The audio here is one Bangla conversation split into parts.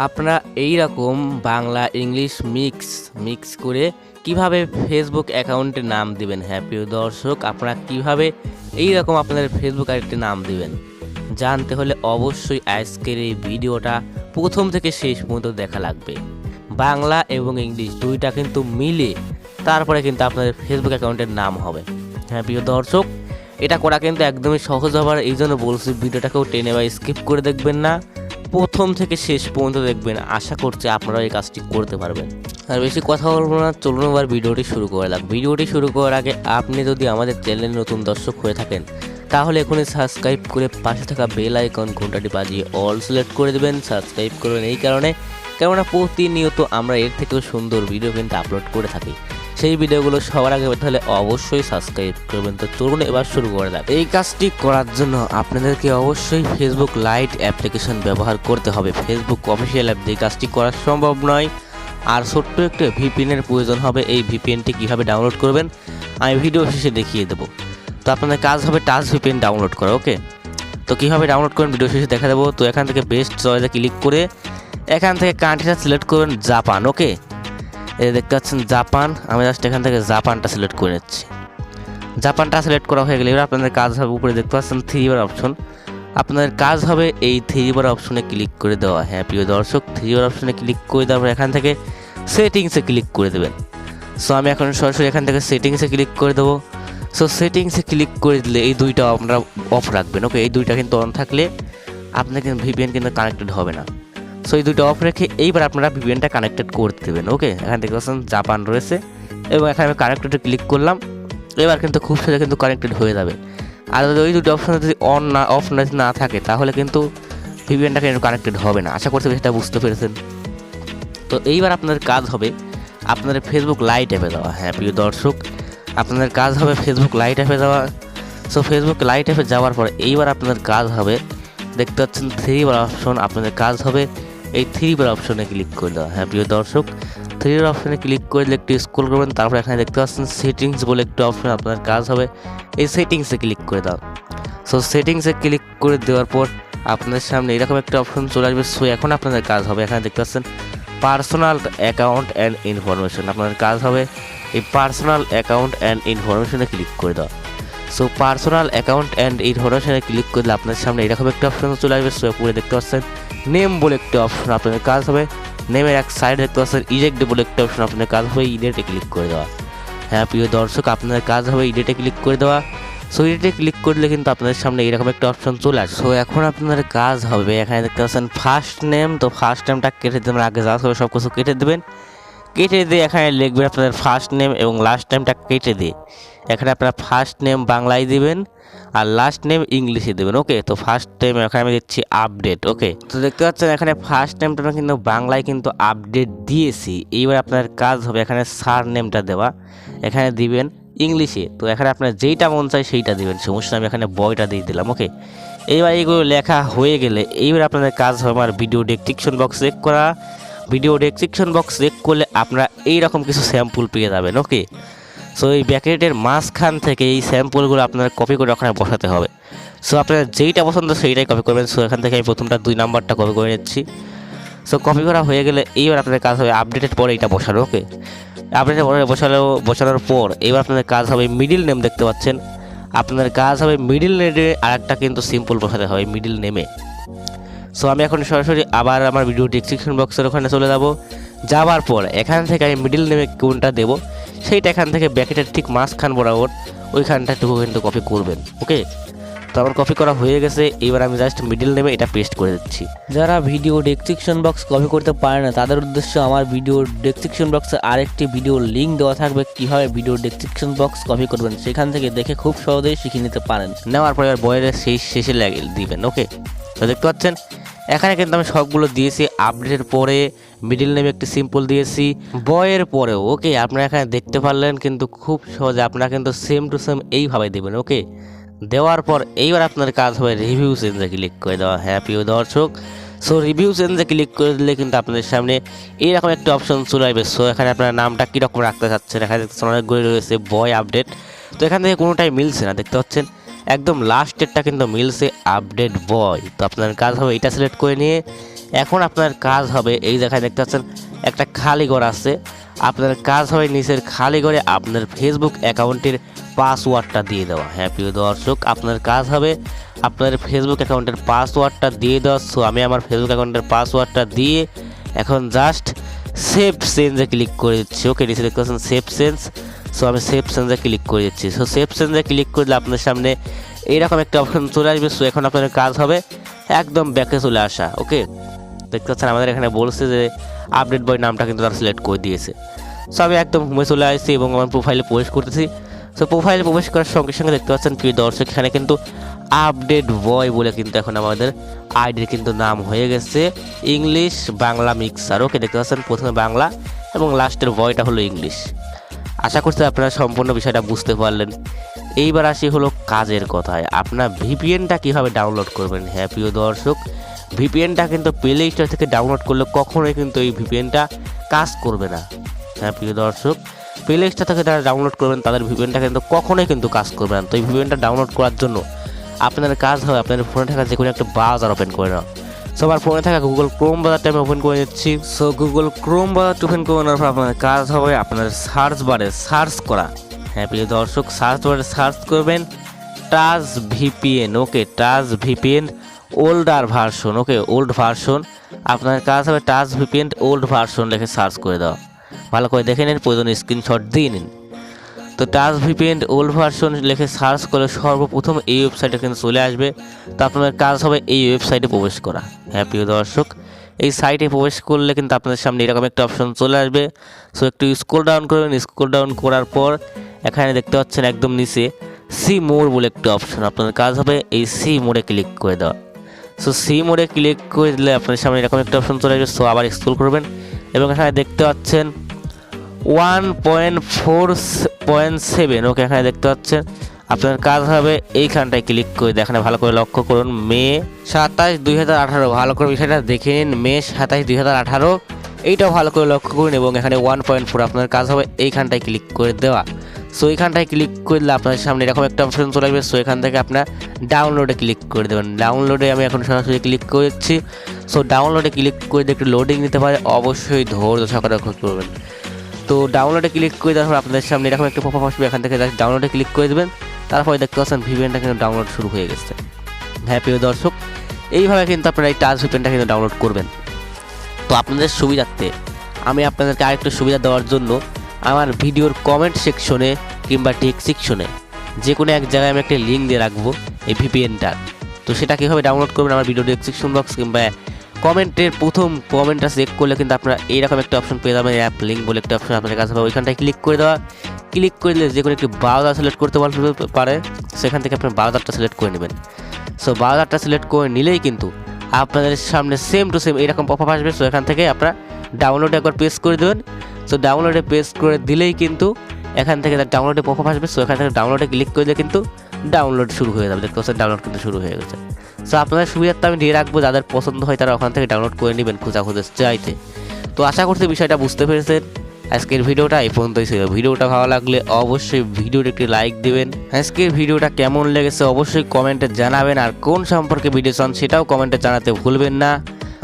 আপনারা এই রকম বাংলা ইংলিশ মিক্স করে কিভাবে ফেসবুক অ্যাকাউন্টে নাম দিবেন। হ্যাঁ প্রিয় দর্শক, আপনারা কিভাবে এই রকম আপনাদের ফেসবুক আইডিতে নাম দিবেন জানতে হলে অবশ্যই আজকের এই ভিডিওটা প্রথম থেকে শেষ পর্যন্ত দেখা লাগবে। বাংলা এবং ইংলিশ দুইটা কিন্তু মিলে তারপরে কিন্তু আপনাদের ফেসবুক অ্যাকাউন্টের নাম হবে। হ্যাঁ প্রিয় দর্শক, এটা করা কিন্তু একদমই সহজ হবার এই জন্য বলছি ভিডিওটাকেও টেনে বা স্কিপ করে দেখবেন না, প্রথম থেকে শেষ পর্যন্ত দেখবেন। আশা করছি আপনারা এই কাজটি করতে পারবেন। আর বেশি কথা বলবো না, চলুন এবার ভিডিওটি শুরু করা যাক। ভিডিওটি শুরু করার আগে আপনি যদি আমাদের চ্যানেলে নতুন দর্শক হয়ে থাকেন তাহলে এখনই সাবস্ক্রাইব করে পাশে থাকা বেল আইকন ঘন্টাটি বাজিয়ে অল সিলেক্ট করে দেবেন। সাবস্ক্রাইব করবেন এই কারণে, কেননা প্রতিনিয়ত আমরা এর থেকেও সুন্দর ভিডিও কিন্তু আপলোড করে থাকি। সেই ভিডিওগুলো সবার আগে পেতে হলে অবশ্যই সাবস্ক্রাইব করবেন। তো চলুন এবার শুরু করা যাক। এই কাজটি করার জন্য আপনাদেরকে অবশ্যই ফেসবুক লাইট অ্যাপ্লিকেশন ব্যবহার করতে হবে। ফেসবুক অফিসিয়াল অ্যাপ দিয়ে কাজটি করা সম্ভব নয়। আর ছোট্ট একটু ভিপিএনের প্রয়োজন হবে। এই ভিপিএনটি কীভাবে ডাউনলোড করবেন আমি ভিডিও শেষে দেখিয়ে দেবো। তো আপনাদের কাজ হবে টাচ ভিপিএন ডাউনলোড করা। ওকে, তো কীভাবে ডাউনলোড করবেন ভিডিও শেষে দেখা দেবো। তো এখান থেকে বেস্ট চয়েসে ক্লিক করে এখান থেকে কান্ট্রিটা সিলেক্ট করবেন জাপান। ওকে, এই দেখতে পাচ্ছেন জাপান, আমি জাস্ট এখান থেকে জাপানটা সিলেক্ট করে নিচ্ছি। জাপানটা সিলেক্ট করা হয়ে গেলে এবার আপনাদের কাজ হবে, উপরে দেখতে পাচ্ছেন থ্রি বার অপশন, আপনাদের কাজ হবে এই থ্রি বার অপশনে ক্লিক করে দেওয়া। হ্যাঁ প্রিয় দর্শক, থ্রি বার অপশনে ক্লিক করে দেওয়ার পর এখান থেকে সেটিংসে ক্লিক করে দেবেন। সো আমি এখন সরাসরি এখান থেকে সেটিংসে ক্লিক করে দেবো। সো সেটিংসে ক্লিক করে দিলে এই দুইটা আপনারা অফ রাখবেন। ওকে, এই দুইটা কিন্তু অন থাকলে আপনার কিন্তু ভিপিএন কিন্তু কানেক্টেড হবে না। সো এই দুটো অফ রেখে এইবার আপনারা ভিপিএনটা কানেক্টেড করে দেবেন। ওকে, এখান থেকে জাপান রয়েছে এবং এখানে আমি কানেক্টেডে ক্লিক করলাম। এবার কিন্তু খুব সহজে কিন্তু কানেক্টেড হয়ে যাবে। আর যদি ওই দুটো অপশন যদি অফ না থাকে তাহলে কিন্তু ভিপিএনটা কিন্তু কানেক্টেড হবে না। আশা করছি সেটা বুঝতে পেরেছেন। তো এইবার আপনাদের কাজ হবে আপনাদের ফেসবুক লাইট অ্যাপে দেওয়া। হ্যাঁ প্রিয় দর্শক, আপনাদের কাজ হবে ফেসবুক লাইট অ্যাপে দেওয়া। সো ফেসবুক লাইট অ্যাপে যাওয়ার পর এইবার আপনাদের কাজ হবে, দেখতে পাচ্ছেন থ্রি বার অপশন, আপনাদের কাজ হবে এই থ্রি বার অপশনে ক্লিক করে দেওয়া। হ্যাঁ প্রিয় দর্শক, থ্রি বার অপশনে ক্লিক করে দিলে একটু স্ক্রল করবেন, তারপর এখানে দেখতে পাচ্ছেন সেটিংস বলে একটু অপশন, আপনার কাজ হবে এই সেটিংসে ক্লিক করে দাও। সো সেটিংসে ক্লিক করে দেওয়ার পর আপনাদের সামনে এরকম একটা অপশন চলে আসবে। সো এখন আপনাদের কাজ হবে, এখানে দেখতে পাচ্ছেন পার্সোনাল অ্যাকাউন্ট অ্যান্ড ইনফরমেশন, আপনাদের কাজ হবে এই পার্সোনাল অ্যাকাউন্ট অ্যান্ড ইনফরমেশনে ক্লিক করে দেওয়া। সো পার্সোনাল অ্যাকাউন্ট অ্যান্ড ইনফরমেশনে ক্লিক করলে আপনার সামনে এরকম একটা অপশন চলে আসবে। সো পুরো দেখতে পাচ্ছেন নেম বলে একটা অপশন, আপনাদের কাজ হবে নেমের এক সাইডে দেখতে পাচ্ছেন ইজেক্ট বলে একটা অপশন, আপনাদের কাজ হবে ইডেটে ক্লিক করে দেওয়া। হ্যাঁ প্রিয় দর্শক, আপনাদের কাজ হবে ইডেটে ক্লিক করে দেওয়া। সো ইডেটে ক্লিক করলে কিন্তু আপনাদের সামনে এরকম একটা অপশন চলে আসে। সো এখন আপনাদের কাজ হবে, এখানে দেখতে পাচ্ছেন ফার্স্ট নেম, তো ফার্স্ট নেমটা কেটে দেবেন, আগে যা হবে সব কিছু কেটে দেবেন। কেটে দিয়ে এখানে লিখবেন আপনাদের ফার্স্ট নেম এবং লাস্ট নেমটা কেটে দিয়ে এখানে আপনারা ফার্স্ট নেম বাংলায় দিবেন আর লাস্ট নেম ইংলিশে দেবেন। ওকে, তো ফার্স্ট নেম এখানে আমি দিচ্ছি আপডেট। ওকে, তো দেখতে পাচ্ছেন এখানে ফার্স্ট নেমটা কিন্তু বাংলায় কিন্তু আপডেট দিয়েছি। এইবার আপনার কাজ হবে এখানে সার নেমটা দেওয়া, এখানে দিবেন ইংলিশে। তো এখানে আপনার যেইটা মন চায় সেইটা দিবেন, সমস্যা আমি এখানে বয়টা দিয়ে দিলাম। ওকে, এইবার এইগুলো লেখা হয়ে গেলে এইবার আপনাদের কাজ হবে আমার ভিডিও ডেসক্রিপশন বক্স চেক করা। ভিডিও ডেসক্রিপশন বক্স চেক করলে আপনারা এইরকম কিছু স্যাম্পল পেয়ে যাবেন। ওকে, সো এই ব্যাকেটের মাঝখান থেকে এই স্যাম্পলগুলো আপনারা কপি করে ওখানে বসাতে হবে। সো আপনারা যেইটা পছন্দ সেইটাই কপি করবেন। সো এখান থেকে আমি প্রথমটা 2 নাম্বারটা কপি করে নিচ্ছি। সো কপি করা হয়ে গেলে এইবার আপনাদের কাজ হবে আপডেটের পরে এইটা বসানো। ওকে, আপডেটের পরে বসানোর পর এবার আপনাদের কাজ হবে মিডিল নেম, দেখতে পাচ্ছেন আপনাদের কাজ হবে মিডিল নেমে আরেকটা কিন্তু সিম্পল বসাতে হবে মিডিল নেমে। সো আমি এখন সরাসরি আবার আমার ভিডিও ডেসক্রিপশন বক্সের ওখানে চলে যাব। যাওয়ার পর এখান থেকে আমি মিডিল নেমে কোনটা দেবো সেইটা এখান থেকে ব্যাকেটের ঠিক মাঝখান বরাবর ওইখানটাটুকু কিন্তু কপি করবেন। ওকে, তো আমার কপি করা হয়ে গেছে। এবার আমি জাস্ট মিডিল নেমে এটা পেস্ট করে দিচ্ছি। যারা ভিডিও ডেসক্রিপশন বক্স কপি করতে পারে না তাদের উদ্দেশ্যে আমার ভিডিও ডেসক্রিপশন বক্সে আরেকটি ভিডিও লিঙ্ক দেওয়া থাকবে, কীভাবে ভিডিও ডেসক্রিপশন বক্স কপি করবেন সেখান থেকে দেখে খুব সহজেই শিখে নিতে পারেন। নেওয়ার পরে এবার বইয়ের শেষে দিবেন। ওকে, তো দেখতে পাচ্ছেন এখানে কিন্তু আমি সবগুলো দিয়েছি। আপডেটের পরে মিডিল নেমে একটি সিম্পল দিয়েছি, বয়ের পরেও। ওকে, আপনারা এখানে দেখতে পারলেন কিন্তু খুব সহজে আপনারা কিন্তু সেম টু সেম এইভাবে দেবেন। ওকে, দেওয়ার পর এইবার আপনার কাজ হবে রিভিউ চেঞ্জে ক্লিক করে দেওয়া। হ্যাঁ প্রিয় দর্শক, সো রিভিউ চেঞ্জে ক্লিক করে দিলে কিন্তু আপনাদের সামনে এইরকম একটা অপশন চলে আসবে। সো এখানে আপনার নামটা কীরকম রাখতে চাচ্ছেন, এখানে দেখতে অনেকগুলো রয়েছে বয় আপডেট। তো এখান থেকে কোনোটাই মিলছে না, দেখতে পাচ্ছেন একদম লাস্টেরটা কিন্তু মিলছে আপডেট বয়। তো আপনার কাজ হবে এটা সিলেক্ট করে নিয়ে এখন আপনার কাজ হবে এই জায়গায় দেখতে পাচ্ছেন একটা খালি ঘর আছে, আপনার কাজ হবে নিচের খালি ঘরে আপনার ফেসবুক অ্যাকাউন্টের পাসওয়ার্ডটা দিয়ে দেওয়া। হ্যাঁ প্রিয় দর্শক, আপনার কাজ হবে আপনার ফেসবুক অ্যাকাউন্টের পাসওয়ার্ডটা দিয়ে দেওয়া। সো আমি আমার ফেসবুক অ্যাকাউন্টের পাসওয়ার্ডটা দিয়ে এখন জাস্ট সেভ চেঞ্জে ক্লিক করে দিচ্ছি। ওকে, নিচে দেখতে পাচ্ছেন সেভ চেঞ্জ। সো আমি সেভ চেঞ্জে ক্লিক করে দিচ্ছি। সো সেভ চেঞ্জে ক্লিক করলে আপনার সামনে এইরকম একটা অপশন চলে আসবে। সো এখন আপনার কাজ হবে একদম ব্যাকে চলে আসা। ওকে, দেখতে পাচ্ছেন আমাদের এখানে বলছে যে আপডেট বয় নামটা কিন্তু তারা সিলেক্ট করে দিয়েছে। সো আমি একদম হোমে চলে আসছি এবং আমার প্রোফাইলে প্রবেশ করতেছি। সো প্রোফাইলে প্রবেশ করার সঙ্গে সঙ্গে দেখতে পাচ্ছেন প্রিয় দর্শক এখানে কিন্তু আপডেট বয় বলে কিন্তু এখন আমাদের আইডির কিন্তু নাম হয়ে গেছে ইংলিশ বাংলা মিক্সার। ওকে, দেখতে পাচ্ছেন প্রথমে বাংলা এবং লাস্টের বয়টা হলো ইংলিশ। আশা করছি আপনারা সম্পূর্ণ বিষয়টা বুঝতে পারলেন। এইবার আসি হলো কাজের কথায়, আপনার ভিপিএনটা কীভাবে ডাউনলোড করবেন। হ্যাঁ প্রিয় দর্শক, ভিপিএনটা কিন্তু প্লে স্টোর থেকে ডাউনলোড করলে কখনোই কিন্তু এই ভিপিএনটা কাজ করবে না। হ্যাঁ প্রিয় দর্শক, প্লে স্টোর থেকে যারা ডাউনলোড করবেন তাদের ভিপিএনটা কিন্তু কখনোই কিন্তু কাজ করবে না। তো এই ভিপিএনটা ডাউনলোড করার জন্য আপনার কাজ হবে আপনার ফোনে থাকা যে কোনো একটা ব্রাউজার ওপেন করে নাও। সো আমার ফোনে থাকা গুগল ক্রোম ব্রাউজারটা আমি ওপেন করে নিচ্ছি। সো গুগল ক্রোম ব্রাউজারটা ওপেন করে নেওয়ার পর আপনার কাজ হবে আপনার সার্চ বারে সার্চ করা। হ্যাঁ প্রিয় দর্শক, সার্চ বারে সার্চ করবেন টাচ ভিপিএন। ওকে, টাচ ভিপিএন ওল্ডার ভার্সন। ওকে, ওল্ড ভার্সন। আপনার কাজ হবে টাচ ভিপিএন ওল্ড ভার্সন লিখে সার্চ করে দেওয়া। ভালো করে দেখে নিন, প্রয়োজনে স্ক্রিনশট দিয়ে নিন। তো টাচ ভিপিএন ওল্ড ভার্সন লিখে সার্চ করে সর্বপ্রথম এই ওয়েবসাইটে কিন্তু চলে আসবে। তো আপনার কাজ হবে এই ওয়েবসাইটে প্রবেশ করা। হ্যাঁ প্রিয় দর্শক, এই সাইটে প্রবেশ করলে কিন্তু আপনাদের সামনে এরকম একটা অপশন চলে আসবে। সো একটু স্ক্রল ডাউন করবেন। স্ক্রল ডাউন করার পর এখানে দেখতে পাচ্ছেন একদম নিচে সি মোর বলে একটা অপশন। আপনার কাজ হবে এই সি মোড়ে ক্লিক করে দেওয়া। সো সি মোড়ে ক্লিক করে দিলে আপনার সামনে এরকম একটা অপশন চলে আসবে। সো আবার স্ক্রল করবেন এবং এখানে দেখতে পাচ্ছেন 1.4.7। ওকে, এখানে দেখতে পাচ্ছেন আপনার কাজ হবে এইখানটায় ক্লিক করে এখানে ভালো করে লক্ষ্য করুন মে 27, 2018। ভালো করে বিষয়টা দেখে নিন, মে 27, 2018 এইটাও ভালো করে লক্ষ্য করুন এবং এখানে 1.4 আপনার কাজ হবে এইখানটায় ক্লিক করে দেওয়া। সো এইখানটায় ক্লিক করলে আপনার সামনে এরকম একটা অপশন চলে আসবে। সো এখান থেকে আপনার ডাউনলোডে ক্লিক করে দেবেন। ডাউনলোডে আমি এখন সরাসরি ক্লিক করেছি। সো ডাউনলোডে ক্লিক করে একটু লোডিং নিতে পারে, অবশ্যই ধৈর্য সহকারে করবেন। তো ডাউনলোডে ক্লিক করে দেওয়ার পর আপনাদের সামনে এরকম একটা পপআপ আসবে, এখান থেকে ডাউনলোডে ক্লিক করে দেবেন। তারপরে দেখতে পাচ্ছেন ভিপিএনটা কিন্তু ডাউনলোড শুরু হয়ে গেছে। হ্যাঁ প্রিয় দর্শক, এইভাবে কিন্তু আপনারা এই টাচ ভিপিএনটা কিন্তু ডাউনলোড করবেন। তো আপনাদের সুবিধার্থে আমি আপনাদেরকে আরেকটু সুবিধা দেওয়ার জন্য আমার ভিডিওর কমেন্ট সেকশনে কিংবা টেক্সট সেকশনে যে কোনো এক জায়গায় আমি একটা লিঙ্ক দিয়ে রাখবো এই ভিপিএনটার। তো সেটা কীভাবে ডাউনলোড করবেন আমার ভিডিও ডেসক্রিপশন বক্স কিংবা কমেন্টের প্রথম কমেন্টটা চেক করলে কিন্তু আপনারা এইরকম একটা অপশন পেয়ে যাবেন, অ্যাপ লিঙ্ক বলে একটা অপশন আপনার কাছে হবে। ওইখানটায় ক্লিক করে দেওয়া। ক্লিক করে দিলে যে কোনো একটি ব্রাউজার সিলেক্ট করতে পারে, সেখান থেকে আপনার ব্রাউজারটা সিলেক্ট করে নেবেন। সো ব্রাউজারটা সিলেক্ট করে নিলেই কিন্তু আপনাদের সামনে সেম টু সেম এরকম পপআপ আসবে। সো এখান থেকে আপনারা ডাউনলোডে একবার পেস্ট করে দেবেন। সো ডাউনলোডে পেস্ট করে দিলেই কিন্তু এখান থেকে ডাউনলোডে পপআপ আসবে। সো এখান থেকে ডাউনলোডে ক্লিক করে দিলে কিন্তু ডাউনলোড শুরু হয়ে যাবে। দেখতে পাচ্ছেন ডাউনলোড কিন্তু শুরু হয়ে গেছে। সো আপনাদের সুবিধার্থে আমি দিয়ে রাখবো, যাদের পছন্দ হয় তারা ওখান থেকে ডাউনলোড করে নেবেন খোঁজাখুঁজে চাইতে। তো আশা করছি বিষয়টা বুঝতে পেরেছেন। আজকের ভিডিওটা এই পর্যন্তই ছিল। ভিডিওটা ভালো লাগলে অবশ্যই ভিডিওটা একটি লাইক দেবেন। আজকের ভিডিওটা কেমন লেগেছে অবশ্যই কমেন্টে জানাবেন, আর কোন সম্পর্কে ভিডিও চান সেটাও কমেন্টে জানাতে ভুলবেন না।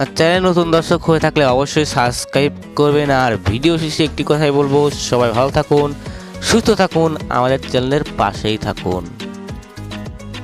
আর চ্যানেল নতুন দর্শক হয়ে থাকলে অবশ্যই সাবস্ক্রাইব করবেন। আর ভিডিও শেষে একটি কথাই বলবো, সবাই ভালো থাকুন, সুস্থ থাকুন, আমাদের চ্যানেলের পাশেই থাকুন।